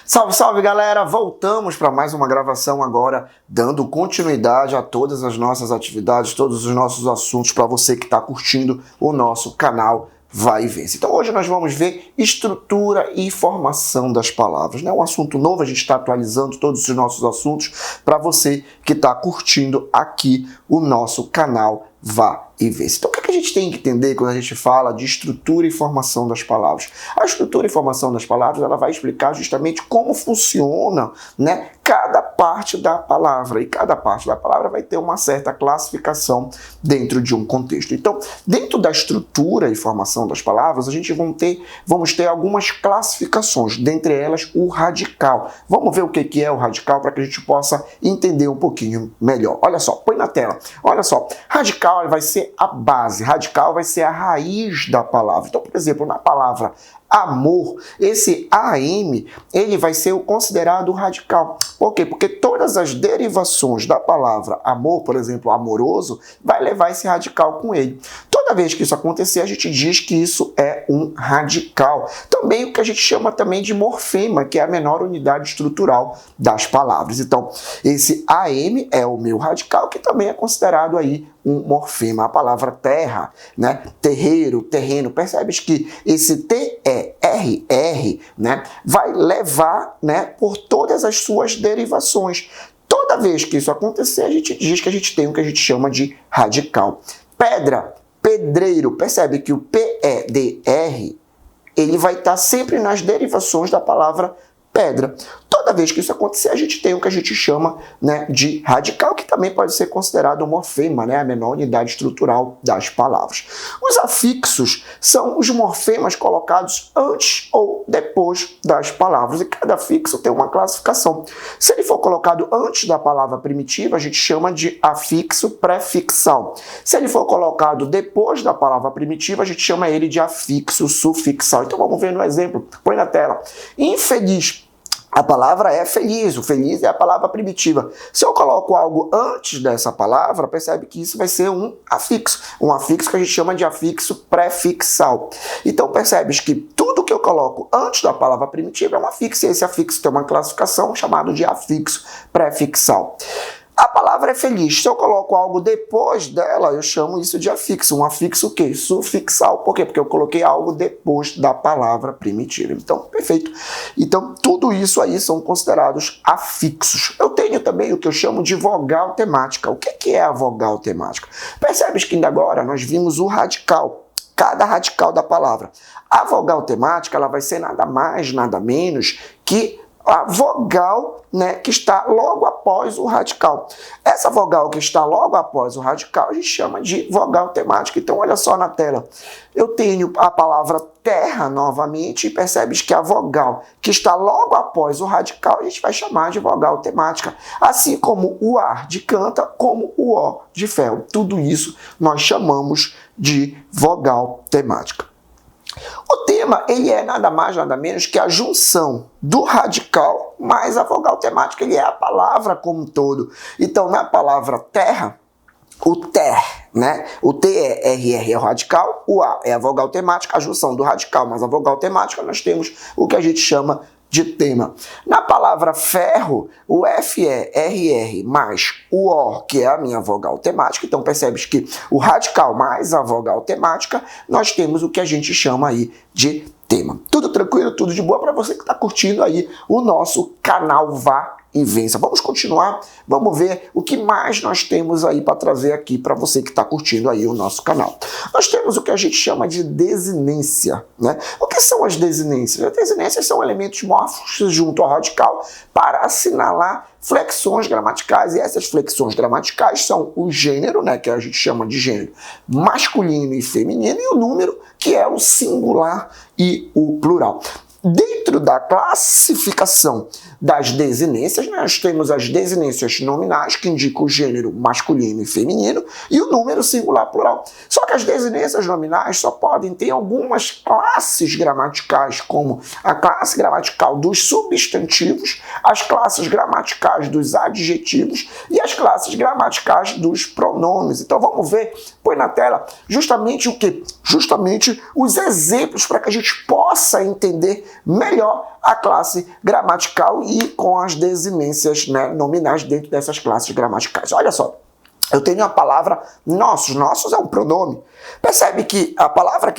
Salve, salve galera! Voltamos para mais uma gravação agora, dando continuidade a todas as nossas atividades, todos os nossos assuntos para você que está curtindo o nosso canal Vai e Vence. Então hoje nós vamos ver estrutura e formação das palavras. É um assunto novo, a gente está atualizando todos os nossos assuntos para você que está curtindo aqui o nosso canal Vá e Vence. Então o que a gente tem que entender quando a gente fala de estrutura e formação das palavras? A estrutura e formação das palavras ela vai explicar justamente como funciona, cada parte da palavra, e cada parte da palavra vai ter uma certa classificação dentro de um contexto. Então, dentro da estrutura e formação das palavras, a gente vamos ter algumas classificações, dentre elas o radical. Vamos ver o que é o radical para que a gente possa entender um pouquinho melhor. Olha só, põe na tela. Olha só, radical vai ser a base, radical vai ser a raiz da palavra. Então, por exemplo, na palavra amor, esse AM, ele vai ser o considerado radical. Por quê? Porque todas as derivações da palavra amor, por exemplo, amoroso, vai levar esse radical com ele. Toda vez que isso acontecer, a gente diz que isso é um radical. Também o que a gente chama também de morfema, que é a menor unidade estrutural das palavras. Então, esse AM é o meu radical, que também é considerado aí um morfema. A palavra terra, terreiro, terreno, percebes que esse TERR, vai levar, por todas as suas derivações. Toda vez que isso acontecer, a gente diz que a gente tem o que a gente chama de radical. Pedra, pedreiro, percebe que o PEDR, ele vai estar sempre nas derivações da palavra pedra. Toda vez que isso acontecer, a gente tem o que a gente chama de radical, que também pode ser considerado um morfema, a menor unidade estrutural das palavras. Os afixos são os morfemas colocados antes ou depois das palavras, e cada afixo tem uma classificação. Se ele for colocado antes da palavra primitiva, a gente chama de afixo prefixal. Se ele for colocado depois da palavra primitiva, a gente chama ele de afixo sufixal. Então vamos ver no exemplo, põe na tela. Infeliz. A palavra é feliz, o feliz é a palavra primitiva. Se eu coloco algo antes dessa palavra, percebe que isso vai ser um afixo que a gente chama de afixo prefixal. Então percebes que tudo que eu coloco antes da palavra primitiva é um afixo, e esse afixo tem uma classificação chamada de afixo prefixal. A palavra é feliz. Se eu coloco algo depois dela, eu chamo isso de afixo. Um afixo o quê? Sufixal. Por quê? Porque eu coloquei algo depois da palavra primitiva. Então, perfeito. Então, tudo isso aí são considerados afixos. Eu tenho também o que eu chamo de vogal temática. O que é a vogal temática? Percebes que ainda agora nós vimos o radical. Cada radical da palavra. A vogal temática ela vai ser nada mais, nada menos que a vogal que está logo após o radical. Essa vogal que está logo após o radical a gente chama de vogal temática. Então olha só na tela, eu tenho a palavra terra novamente e percebes que a vogal que está logo após o radical a gente vai chamar de vogal temática. Assim como o ar de canta, como o O de ferro. Tudo isso nós chamamos de vogal temática. O tema, ele é nada mais, nada menos que a junção do radical mais a vogal temática, ele é a palavra como um todo. Então, na palavra terra, o ter, o TERR é o radical, o A é a vogal temática, a junção do radical mais a vogal temática, nós temos o que a gente chama de tema. Na palavra ferro, o FERR mais o O, que é a minha vogal temática, então percebes que o radical mais a vogal temática, nós temos o que a gente chama aí de tema. Tudo tranquilo, tudo de boa para você que está curtindo aí o nosso canal Vá e Vença. Vamos continuar, vamos ver o que mais nós temos aí para trazer aqui para você que está curtindo aí o nosso canal. Nós temos o que a gente chama de desinência, O que são as desinências? As desinências são elementos morfos junto ao radical para assinalar flexões gramaticais, e essas flexões gramaticais são o gênero, que a gente chama de gênero masculino e feminino, e o número, que é o singular e o plural. Dentro da classificação das desinências, nós temos as desinências nominais, que indicam o gênero masculino e feminino, e o número singular plural. Só que as desinências nominais só podem ter algumas classes gramaticais, como a classe gramatical dos substantivos, as classes gramaticais dos adjetivos e as classes gramaticais dos pronomes. Então vamos ver, põe na tela, justamente o quê? Justamente os exemplos para que a gente possa entender melhor a classe gramatical e com as desinências, né, nominais dentro dessas classes gramaticais. Olha só. Eu tenho a palavra nossos. Nossos é um pronome. Percebe que a palavra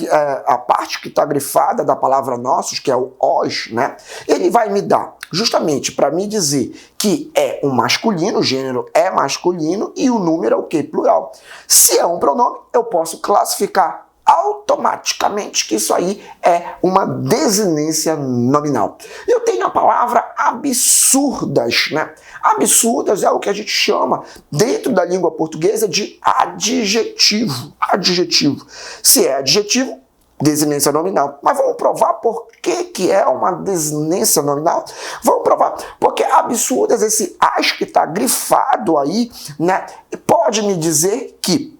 a parte que está grifada da palavra nossos, que é o os, né? Ele vai me dar justamente para me dizer que é um masculino, o gênero é masculino e o número é o quê? Plural. Se é um pronome, eu posso classificar automaticamente que isso aí é uma desinência nominal. Eu tenho a palavra absurdas, né? Absurdas é o que a gente chama dentro da língua portuguesa de adjetivo. Adjetivo. Se é adjetivo, desinência nominal. Mas vamos provar por que é uma desinência nominal? Vamos provar porque absurdas, esse as que está grifado aí, né? Pode me dizer que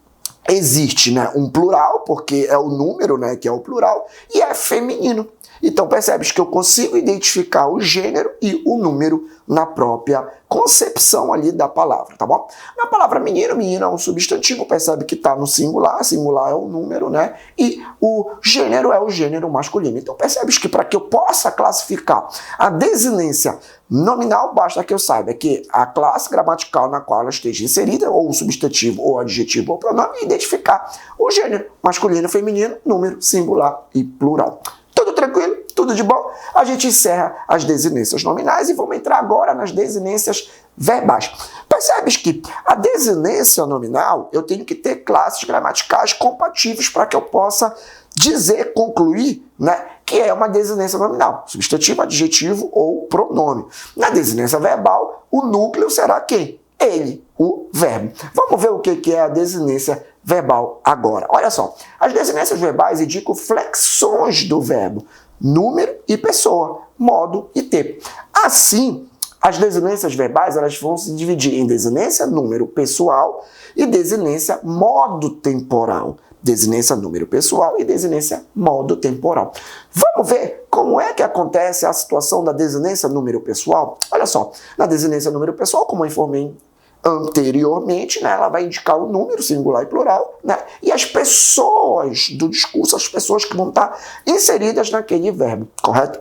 existe, né, um plural, porque é o número, né, que é o plural, e é feminino. Então percebes que eu consigo identificar o gênero e o número na própria concepção ali da palavra, tá bom? Na palavra menino, menino é um substantivo, percebe que está no singular, singular é o número, né? E o gênero é o gênero masculino. Então percebes que para que eu possa classificar a desinência nominal, basta que eu saiba que a classe gramatical na qual ela esteja inserida, ou o substantivo, ou adjetivo, ou pronome, e identificar o gênero masculino, feminino, número, singular e plural. Tudo tranquilo? Tudo de bom? A gente encerra as desinências nominais e vamos entrar agora nas desinências verbais. Percebes que a desinência nominal, eu tenho que ter classes gramaticais compatíveis para que eu possa dizer, concluir, né, que é uma desinência nominal. Substantivo, adjetivo ou pronome. Na desinência verbal, o núcleo será quem? Ele, o verbo. Vamos ver o que é a desinência verbal agora. Olha só, as desinências verbais indicam flexões do verbo, número e pessoa, modo e tempo. Assim, as desinências verbais elas vão se dividir em desinência número pessoal e desinência modo temporal. Desinência número pessoal e desinência modo temporal. Vamos ver como é que acontece a situação da desinência número pessoal? Olha só, na desinência número pessoal, como eu informei anteriormente, né, ela vai indicar o número singular e plural, né, e as pessoas do discurso, as pessoas que vão estar inseridas naquele verbo, correto?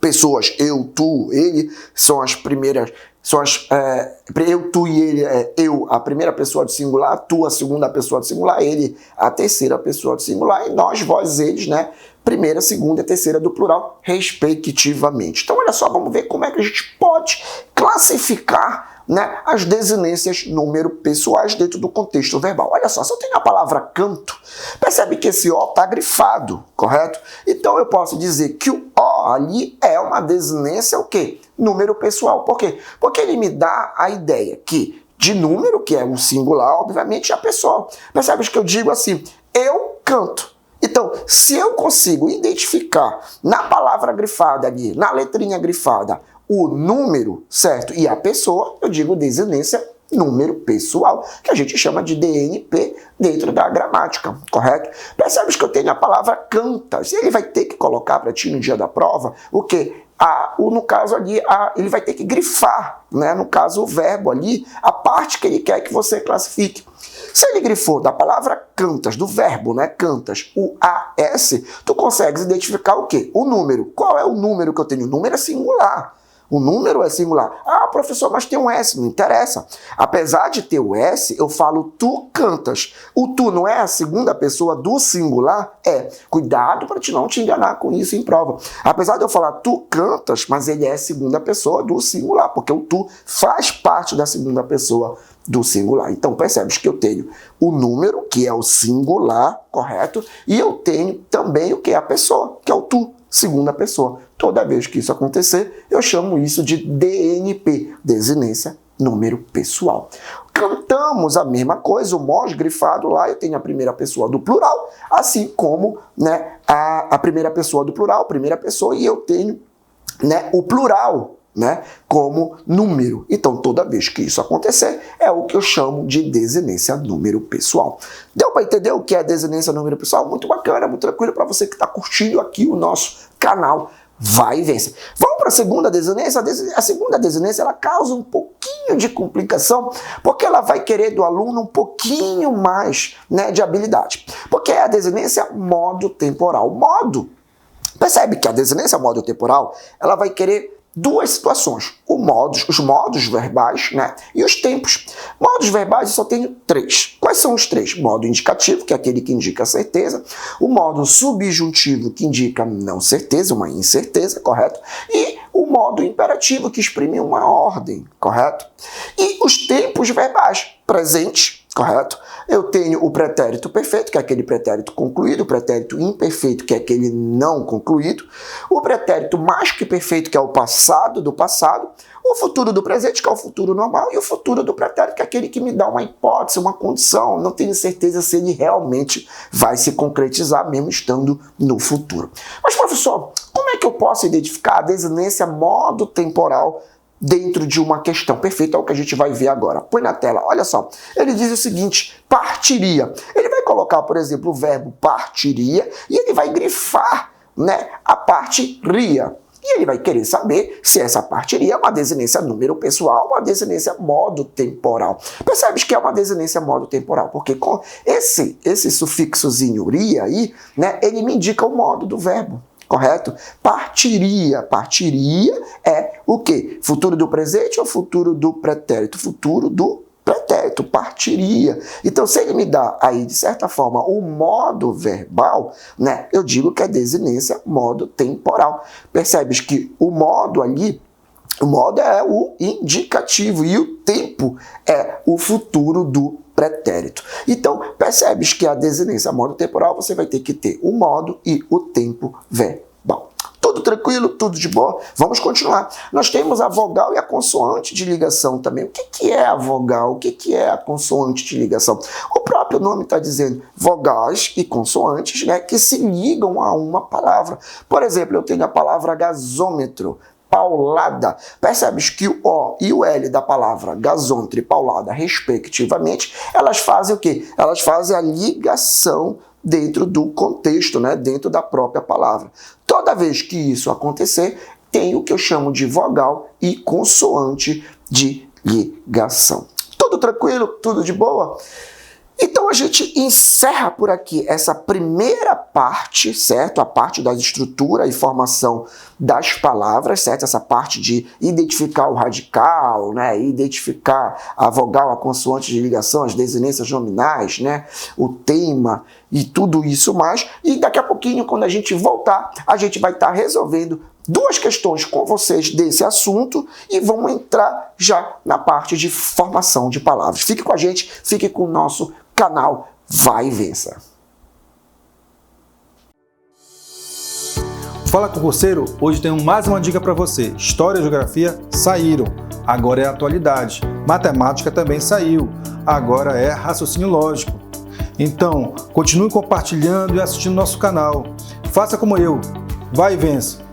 Pessoas, eu, tu, ele, são as primeiras, eu, tu e ele, eu, a primeira pessoa do singular, tu, a segunda pessoa do singular, ele, a terceira pessoa do singular, e nós, vós, eles, né, primeira, segunda e terceira do plural, respectivamente. Então, olha só, vamos ver como é que a gente pode classificar, né, as desinências número pessoais dentro do contexto verbal. Olha só, se eu tenho a palavra canto, percebe que esse O está grifado, correto? Então eu posso dizer que o O ali é uma desinência o quê? Número pessoal. Por quê? Porque ele me dá a ideia que de número, que é um singular, obviamente, é a pessoa. Percebe que eu digo assim, eu canto. Então, se eu consigo identificar na palavra grifada ali, na letrinha grifada, o número, certo? E a pessoa, eu digo desinência número pessoal, que a gente chama de DNP dentro da gramática, correto? Percebes que eu tenho a palavra cantas, e ele vai ter que colocar para ti no dia da prova o quê? No caso ali, ele vai ter que grifar, né? No caso, o verbo ali, a parte que ele quer que você classifique. Se ele grifou da palavra cantas, do verbo, né, cantas, o AS, tu consegues identificar o quê? O número. Qual é o número que eu tenho? O número é singular. O número é singular. Ah, professor, mas tem um S. Não interessa. Apesar de ter o S, eu falo tu cantas. O tu não é a segunda pessoa do singular? É. Cuidado para não te enganar com isso em prova. Apesar de eu falar tu cantas, mas ele é a segunda pessoa do singular, porque o tu faz parte da segunda pessoa do singular. Então, percebes que eu tenho o número, que é o singular, correto? E eu tenho também o que é a pessoa, que é o tu, segunda pessoa. Toda vez que isso acontecer, eu chamo isso de DNP, desinência número pessoal. Cantamos a mesma coisa, o mós grifado lá, eu tenho a primeira pessoa do plural, assim como, né, a primeira pessoa do plural, primeira pessoa, e eu tenho, né, o plural, né, como número. Então, toda vez que isso acontecer, é o que eu chamo de desinência número pessoal. Deu para entender o que é desinência número pessoal? Muito bacana, muito tranquilo para você que está curtindo aqui o nosso canal Vai e Vence. Vamos para a segunda desinência. A segunda desinência ela causa um pouquinho de complicação, porque ela vai querer do aluno um pouquinho mais, né, de habilidade. Porque é a desinência modo temporal. Modo Percebe que a desinência modo-temporal, ela vai querer duas situações, os modos verbais, né, e os tempos. Modos verbais eu só tenho 3. Quais são os 3? Modo indicativo, que é aquele que indica certeza, o modo subjuntivo, que indica não certeza, uma incerteza, correto? E o modo imperativo, que exprime uma ordem, correto? E os tempos verbais, presente, correto? Eu tenho o pretérito perfeito, que é aquele pretérito concluído, o pretérito imperfeito, que é aquele não concluído, o pretérito mais que perfeito, que é o passado do passado, o futuro do presente, que é o futuro normal, e o futuro do pretérito, que é aquele que me dá uma hipótese, uma condição, não tenho certeza se ele realmente vai se concretizar, mesmo estando no futuro. Mas, professor, como é que eu posso identificar a desinência modo temporal dentro de uma questão? Perfeito, é o que a gente vai ver agora. Põe na tela, olha só. Ele diz o seguinte, partiria. Ele vai colocar, por exemplo, o verbo partiria e ele vai grifar, né, a parte ria. E ele vai querer saber se essa partiria é uma desinência número pessoal, uma desinência modo temporal. Percebes que é uma desinência modo temporal, porque com esse sufixozinho ria aí, né, ele me indica o modo do verbo. Correto? Partiria. Partiria é o quê? Futuro do presente ou futuro do pretérito? Futuro do pretérito, partiria. Então, se ele me dá aí, de certa forma, o modo verbal, né, eu digo que é desinência modo temporal. Percebes que o modo ali, o modo é o indicativo e o tempo é o futuro do pretérito. Então, percebes que a desinência modo temporal você vai ter que ter o modo e o tempo verbal. Tudo tranquilo? Tudo de boa? Vamos continuar. Nós temos a vogal e a consoante de ligação também. O que é a vogal? O que é a consoante de ligação? O próprio nome está dizendo vogais e consoantes, né, que se ligam a uma palavra. Por exemplo, eu tenho a palavra gasômetro, paulada. Percebes que o O e o L da palavra gasômetro e paulada, respectivamente, elas fazem o quê? Elas fazem a ligação dentro do contexto, né? Dentro da própria palavra. Toda vez que isso acontecer, tem o que eu chamo de vogal e consoante de ligação. Tudo tranquilo? Tudo de boa? Então a gente encerra por aqui essa primeira parte, certo? A parte da estrutura e formação das palavras, certo? Essa parte de identificar o radical, né? Identificar a vogal, a consoante de ligação, as desinências nominais, né? O tema e tudo isso mais. E daqui a pouquinho, quando a gente voltar, a gente vai estar resolvendo duas questões com vocês desse assunto e vamos entrar já na parte de formação de palavras. Fique com a gente, fique com o nosso canal Vai e Vença. Fala concurseiro, hoje tenho mais uma dica para você. História e Geografia saíram, agora é atualidade. Matemática também saiu, agora é raciocínio lógico. Então, continue compartilhando e assistindo nosso canal. Faça como eu, vai e vença!